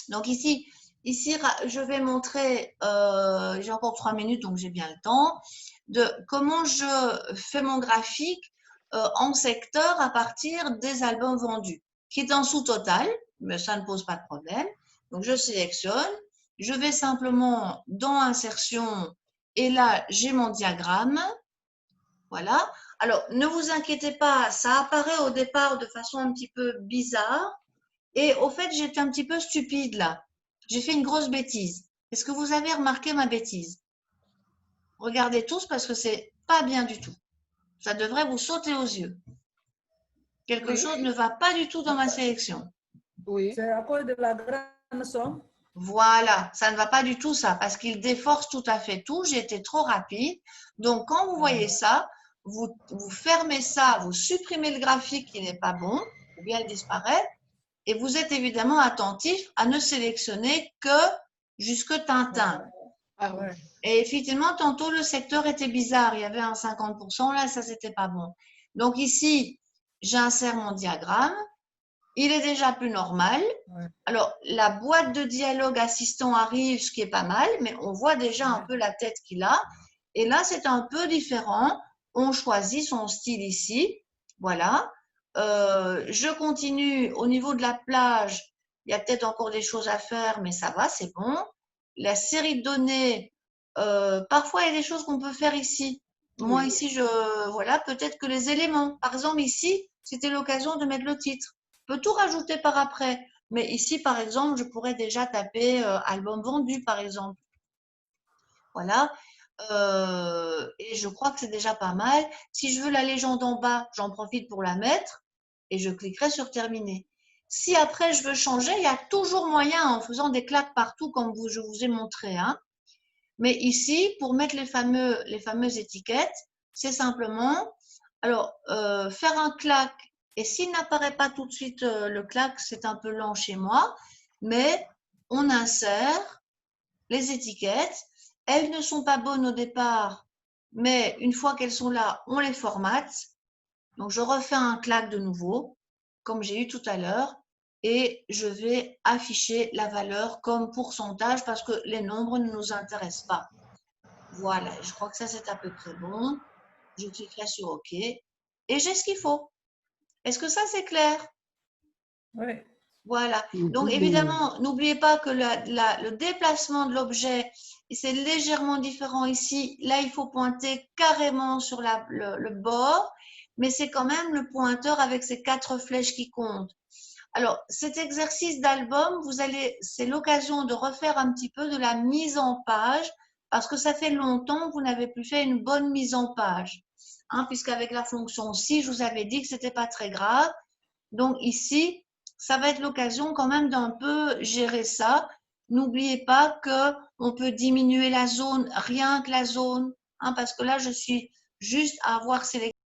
Donc ici, je vais montrer, j'ai encore 3 minutes, donc j'ai bien le temps, de comment je fais mon graphique en secteur à partir des albums vendus, qui est en sous-total, mais ça ne pose pas de problème. Donc je sélectionne, je vais simplement dans insertion, et là j'ai mon diagramme. Voilà. Alors ne vous inquiétez pas, ça apparaît au départ de façon un petit peu bizarre. Et au fait, j'étais un petit peu stupide là. J'ai fait une grosse bêtise. Est-ce que vous avez remarqué ma bêtise? Regardez tous parce que c'est pas bien du tout. Ça devrait vous sauter aux yeux. Quelque Oui, chose ne va pas du tout dans ma sélection. oui. C'est à cause de la grande somme. Voilà, ça ne va pas du tout ça parce qu'il déforce tout à fait tout. J'ai été trop rapide. Donc quand vous voyez ça, vous fermez ça, vous supprimez le graphique qui n'est pas bon, ou bien il disparaît. Et vous êtes évidemment attentif à ne sélectionner que jusque Tintin. Ah oui. Ouais. Et effectivement, tantôt, le secteur était bizarre. Il y avait un 50%, là, ça, c'était pas bon. Donc ici, j'insère mon diagramme. Il est déjà plus normal. Ouais. Alors, la boîte de dialogue assistant arrive, ce qui est pas mal, mais on voit déjà un peu la tête qu'il a. Et là, c'est un peu différent. On choisit son style ici. Voilà. Je continue au niveau de la plage. Il y a peut-être encore des choses à faire, mais ça va, c'est bon. La série de données, parfois il y a des choses qu'on peut faire ici. Moi, Oui. ici, voilà, peut-être que les éléments. Par exemple, ici, c'était l'occasion de mettre le titre. Je peux tout rajouter par après. Mais ici, par exemple, je pourrais déjà taper album vendu, par exemple. Voilà. Et je crois que c'est déjà pas mal. Si je veux la légende en bas, j'en profite pour la mettre et je cliquerai sur terminer. Si après je veux changer, il y a toujours moyen en faisant des claques partout comme je vous ai montré. Hein. Mais ici, pour mettre les fameuses étiquettes, c'est simplement alors faire un claque. Et s'il n'apparaît pas tout de suite le claque, c'est un peu lent chez moi, mais on insère les étiquettes. Elles ne sont pas bonnes au départ, mais une fois qu'elles sont là, on les formate. Donc, je refais un claque de nouveau, comme j'ai eu tout à l'heure, et je vais afficher la valeur comme pourcentage parce que les nombres ne nous intéressent pas. Voilà, je crois que ça, c'est à peu près bon. Je cliquerai sur OK et j'ai ce qu'il faut. Est-ce que ça, c'est clair? Ouais. Voilà. Donc, évidemment, n'oubliez pas que le déplacement de l'objet, c'est légèrement différent ici. Là, il faut pointer carrément sur le bord, mais c'est quand même le pointeur avec ces 4 flèches qui comptent. Alors, cet exercice d'album, c'est l'occasion de refaire un petit peu de la mise en page, parce que ça fait longtemps que vous n'avez plus fait une bonne mise en page. Hein, puisqu'avec la fonction si, je vous avais dit que c'était pas très grave. Donc ici, ça va être l'occasion quand même d'un peu gérer ça. N'oubliez pas que on peut diminuer la zone, rien que la zone, hein, parce que là, je suis juste à avoir sélectionné